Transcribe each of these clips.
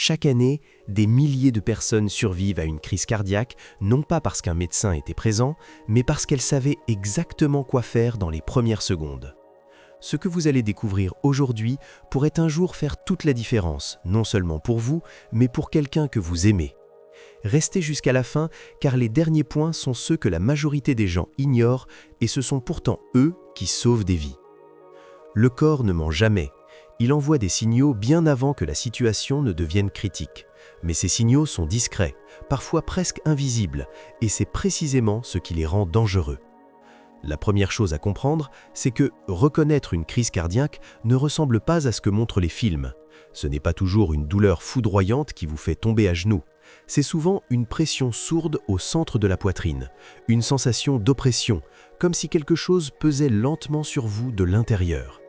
Chaque année, des milliers de personnes survivent à une crise cardiaque, non pas parce qu'un médecin était présent, mais parce qu'elles savaient exactement quoi faire dans les premières secondes. Ce que vous allez découvrir aujourd'hui pourrait un jour faire toute la différence, non seulement pour vous, mais pour quelqu'un que vous aimez. Restez jusqu'à la fin, car les derniers points sont ceux que la majorité des gens ignorent, et ce sont pourtant eux qui sauvent des vies. Le corps ne ment jamais. Il envoie des signaux bien avant que la situation ne devienne critique. Mais ces signaux sont discrets, parfois presque invisibles, et c'est précisément ce qui les rend dangereux. La première chose à comprendre, c'est que reconnaître une crise cardiaque ne ressemble pas à ce que montrent les films. Ce n'est pas toujours une douleur foudroyante qui vous fait tomber à genoux. C'est souvent une pression sourde au centre de la poitrine, une sensation d'oppression, comme si quelque chose pesait lentement sur vous de l'intérieur.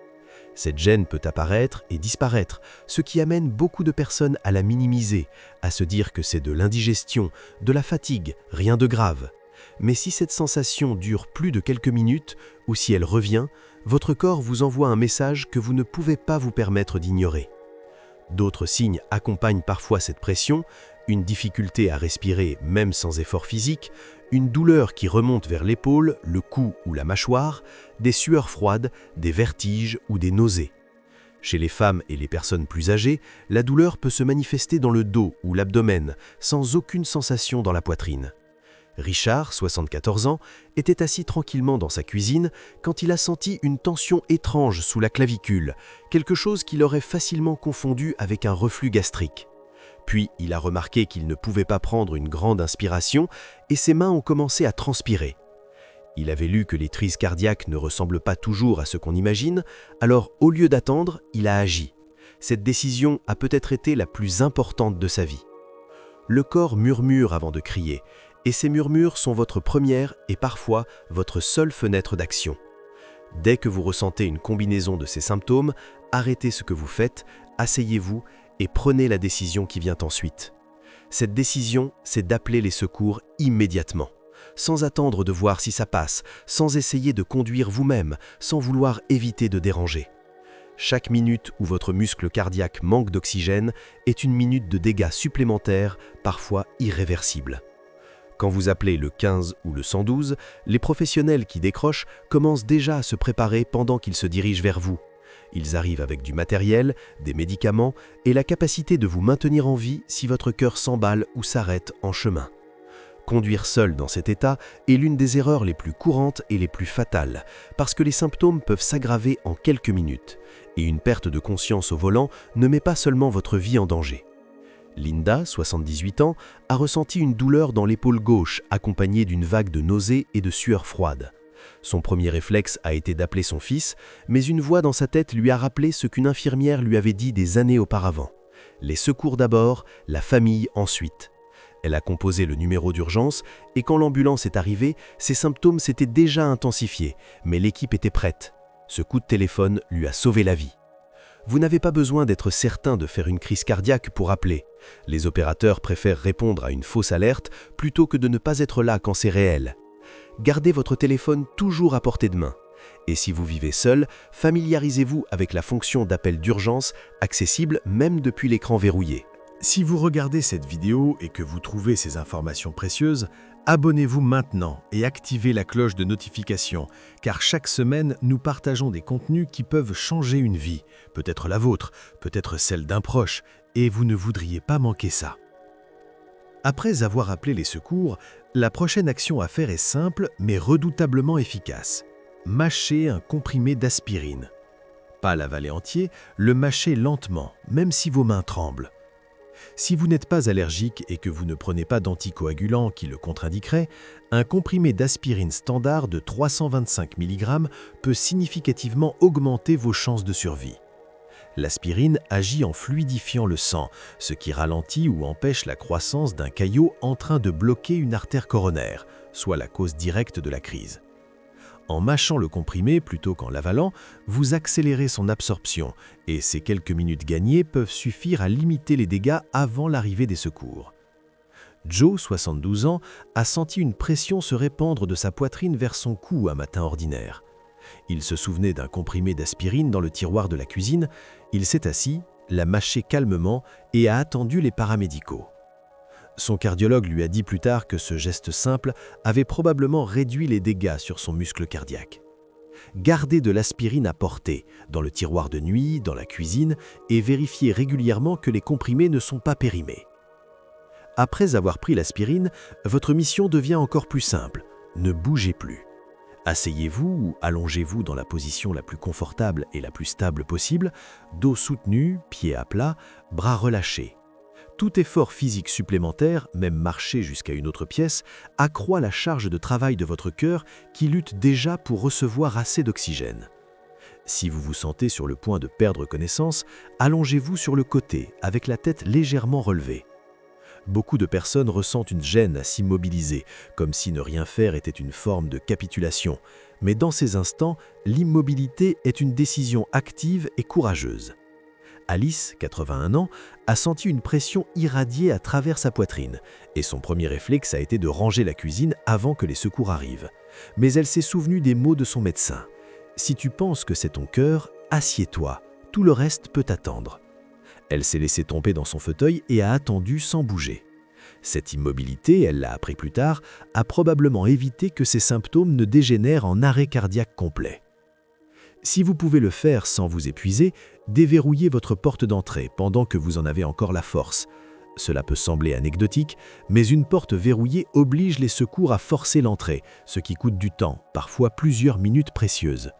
Cette gêne peut apparaître et disparaître, ce qui amène beaucoup de personnes à la minimiser, à se dire que c'est de l'indigestion, de la fatigue, rien de grave. Mais si cette sensation dure plus de quelques minutes, ou si elle revient, votre corps vous envoie un message que vous ne pouvez pas vous permettre d'ignorer. D'autres signes accompagnent parfois cette pression, une difficulté à respirer même sans effort physique, une douleur qui remonte vers l'épaule, le cou ou la mâchoire, des sueurs froides, des vertiges ou des nausées. Chez les femmes et les personnes plus âgées, la douleur peut se manifester dans le dos ou l'abdomen, sans aucune sensation dans la poitrine. Richard, 74 ans, était assis tranquillement dans sa cuisine quand il a senti une tension étrange sous la clavicule, quelque chose qu'il aurait facilement confondu avec un reflux gastrique. Puis il a remarqué qu'il ne pouvait pas prendre une grande inspiration et ses mains ont commencé à transpirer. Il avait lu que les crises cardiaques ne ressemblent pas toujours à ce qu'on imagine, alors au lieu d'attendre, il a agi. Cette décision a peut-être été la plus importante de sa vie. Le corps murmure avant de crier, et ces murmures sont votre première et parfois votre seule fenêtre d'action. Dès que vous ressentez une combinaison de ces symptômes, arrêtez ce que vous faites, asseyez-vous et prenez la décision qui vient ensuite. Cette décision, c'est d'appeler les secours immédiatement, sans attendre de voir si ça passe, sans essayer de conduire vous-même, sans vouloir éviter de déranger. Chaque minute où votre muscle cardiaque manque d'oxygène est une minute de dégâts supplémentaires, parfois irréversibles. Quand vous appelez le 15 ou le 112, les professionnels qui décrochent commencent déjà à se préparer pendant qu'ils se dirigent vers vous. Ils arrivent avec du matériel, des médicaments et la capacité de vous maintenir en vie si votre cœur s'emballe ou s'arrête en chemin. Conduire seul dans cet état est l'une des erreurs les plus courantes et les plus fatales, parce que les symptômes peuvent s'aggraver en quelques minutes, et une perte de conscience au volant ne met pas seulement votre vie en danger. Linda, 78 ans, a ressenti une douleur dans l'épaule gauche accompagnée d'une vague de nausées et de sueur froide. Son premier réflexe a été d'appeler son fils, mais une voix dans sa tête lui a rappelé ce qu'une infirmière lui avait dit des années auparavant. Les secours d'abord, la famille ensuite. Elle a composé le numéro d'urgence et quand l'ambulance est arrivée, ses symptômes s'étaient déjà intensifiés, mais l'équipe était prête. Ce coup de téléphone lui a sauvé la vie. Vous n'avez pas besoin d'être certain de faire une crise cardiaque pour appeler. Les opérateurs préfèrent répondre à une fausse alerte plutôt que de ne pas être là quand c'est réel. Gardez votre téléphone toujours à portée de main. Et si vous vivez seul, familiarisez-vous avec la fonction d'appel d'urgence, accessible même depuis l'écran verrouillé. Si vous regardez cette vidéo et que vous trouvez ces informations précieuses, abonnez-vous maintenant et activez la cloche de notification, car chaque semaine, nous partageons des contenus qui peuvent changer une vie, peut-être la vôtre, peut-être celle d'un proche, et vous ne voudriez pas manquer ça. Après avoir appelé les secours, la prochaine action à faire est simple mais redoutablement efficace. Mâchez un comprimé d'aspirine. Pas l'avaler entier, le mâchez lentement, même si vos mains tremblent. Si vous n'êtes pas allergique et que vous ne prenez pas d'anticoagulants qui le contre-indiqueraient, un comprimé d'aspirine standard de 325 mg peut significativement augmenter vos chances de survie. L'aspirine agit en fluidifiant le sang, ce qui ralentit ou empêche la croissance d'un caillot en train de bloquer une artère coronaire, soit la cause directe de la crise. En mâchant le comprimé plutôt qu'en l'avalant, vous accélérez son absorption et ces quelques minutes gagnées peuvent suffire à limiter les dégâts avant l'arrivée des secours. Joe, 72 ans, a senti une pression se répandre de sa poitrine vers son cou un matin ordinaire. Il se souvenait d'un comprimé d'aspirine dans le tiroir de la cuisine, il s'est assis l'a mâché calmement et a attendu les paramédicaux. Son cardiologue lui a dit plus tard que ce geste simple avait probablement réduit les dégâts sur son muscle cardiaque. Gardez de l'aspirine à portée, dans le tiroir de nuit, dans la cuisine, et vérifiez régulièrement que les comprimés ne sont pas périmés. Après avoir pris l'aspirine, votre mission devient encore plus simple. Ne bougez plus. Asseyez-vous ou allongez-vous dans la position la plus confortable et la plus stable possible, dos soutenu, pieds à plat, bras relâchés. Tout effort physique supplémentaire, même marcher jusqu'à une autre pièce, accroît la charge de travail de votre cœur qui lutte déjà pour recevoir assez d'oxygène. Si vous vous sentez sur le point de perdre connaissance, allongez-vous sur le côté avec la tête légèrement relevée. Beaucoup de personnes ressentent une gêne à s'immobiliser, comme si ne rien faire était une forme de capitulation. Mais dans ces instants, l'immobilité est une décision active et courageuse. Alice, 81 ans, a senti une pression irradier à travers sa poitrine, et son premier réflexe a été de ranger la cuisine avant que les secours arrivent. Mais elle s'est souvenue des mots de son médecin. « Si tu penses que c'est ton cœur, assieds-toi, tout le reste peut attendre. » Elle s'est laissée tomber dans son fauteuil et a attendu sans bouger. Cette immobilité, elle l'a appris plus tard, a probablement évité que ses symptômes ne dégénèrent en arrêt cardiaque complet. Si vous pouvez le faire sans vous épuiser, déverrouillez votre porte d'entrée pendant que vous en avez encore la force. Cela peut sembler anecdotique, mais une porte verrouillée oblige les secours à forcer l'entrée, ce qui coûte du temps, parfois plusieurs minutes précieuses.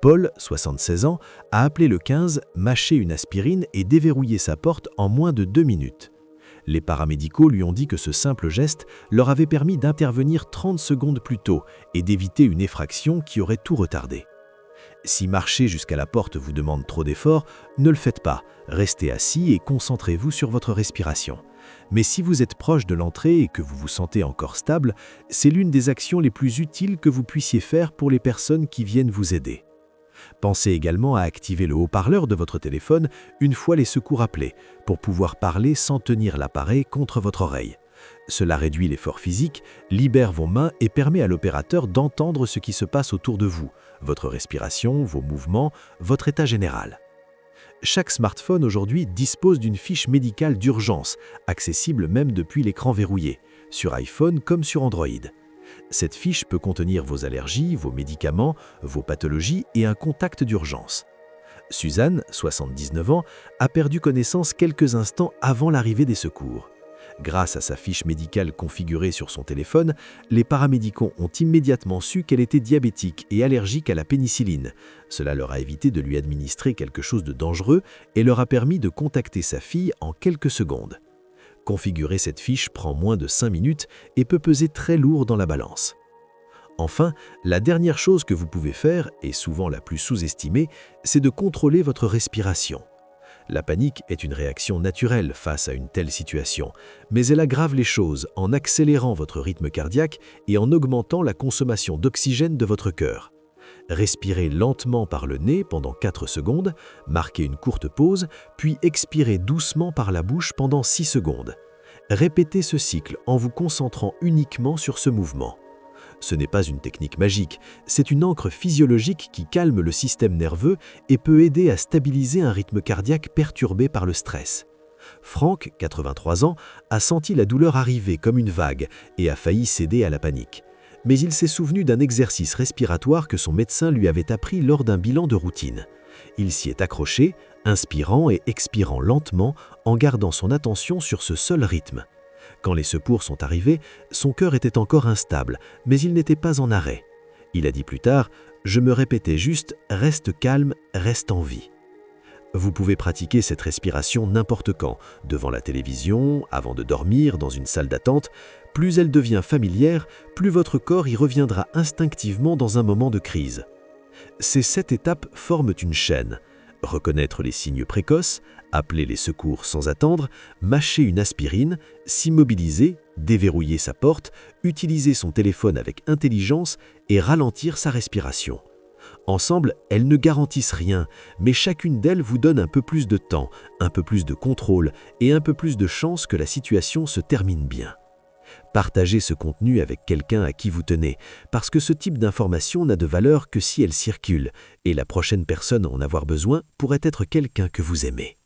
Paul, 76 ans, a appelé le 15, mâché une aspirine et déverrouillé sa porte en moins de 2 minutes. Les paramédicaux lui ont dit que ce simple geste leur avait permis d'intervenir 30 secondes plus tôt et d'éviter une effraction qui aurait tout retardé. Si marcher jusqu'à la porte vous demande trop d'efforts, ne le faites pas, restez assis et concentrez-vous sur votre respiration. Mais si vous êtes proche de l'entrée et que vous vous sentez encore stable, c'est l'une des actions les plus utiles que vous puissiez faire pour les personnes qui viennent vous aider. Pensez également à activer le haut-parleur de votre téléphone une fois les secours appelés, pour pouvoir parler sans tenir l'appareil contre votre oreille. Cela réduit l'effort physique, libère vos mains et permet à l'opérateur d'entendre ce qui se passe autour de vous, votre respiration, vos mouvements, votre état général. Chaque smartphone aujourd'hui dispose d'une fiche médicale d'urgence, accessible même depuis l'écran verrouillé, sur iPhone comme sur Android. Cette fiche peut contenir vos allergies, vos médicaments, vos pathologies et un contact d'urgence. Suzanne, 79 ans, a perdu connaissance quelques instants avant l'arrivée des secours. Grâce à sa fiche médicale configurée sur son téléphone, les paramédicaux ont immédiatement su qu'elle était diabétique et allergique à la pénicilline. Cela leur a évité de lui administrer quelque chose de dangereux et leur a permis de contacter sa fille en quelques secondes. Configurer cette fiche prend moins de 5 minutes et peut peser très lourd dans la balance. Enfin, la dernière chose que vous pouvez faire, et souvent la plus sous-estimée, c'est de contrôler votre respiration. La panique est une réaction naturelle face à une telle situation, mais elle aggrave les choses en accélérant votre rythme cardiaque et en augmentant la consommation d'oxygène de votre cœur. Respirez lentement par le nez pendant 4 secondes, marquez une courte pause, puis expirez doucement par la bouche pendant 6 secondes. Répétez ce cycle en vous concentrant uniquement sur ce mouvement. Ce n'est pas une technique magique, c'est une ancre physiologique qui calme le système nerveux et peut aider à stabiliser un rythme cardiaque perturbé par le stress. Franck, 83 ans, a senti la douleur arriver comme une vague et a failli céder à la panique. Mais il s'est souvenu d'un exercice respiratoire que son médecin lui avait appris lors d'un bilan de routine. Il s'y est accroché, inspirant et expirant lentement en gardant son attention sur ce seul rythme. Quand les secours sont arrivés, son cœur était encore instable, mais il n'était pas en arrêt. Il a dit plus tard « Je me répétais juste « Reste calme, reste en vie ». Vous pouvez pratiquer cette respiration n'importe quand, devant la télévision, avant de dormir, dans une salle d'attente. Plus elle devient familière, plus votre corps y reviendra instinctivement dans un moment de crise. Ces 7 étapes forment une chaîne. Reconnaître les signes précoces, appeler les secours sans attendre, mâcher une aspirine, s'immobiliser, déverrouiller sa porte, utiliser son téléphone avec intelligence et ralentir sa respiration. Ensemble, elles ne garantissent rien, mais chacune d'elles vous donne un peu plus de temps, un peu plus de contrôle et un peu plus de chance que la situation se termine bien. Partagez ce contenu avec quelqu'un à qui vous tenez, parce que ce type d'information n'a de valeur que si elle circule, et la prochaine personne à en avoir besoin pourrait être quelqu'un que vous aimez.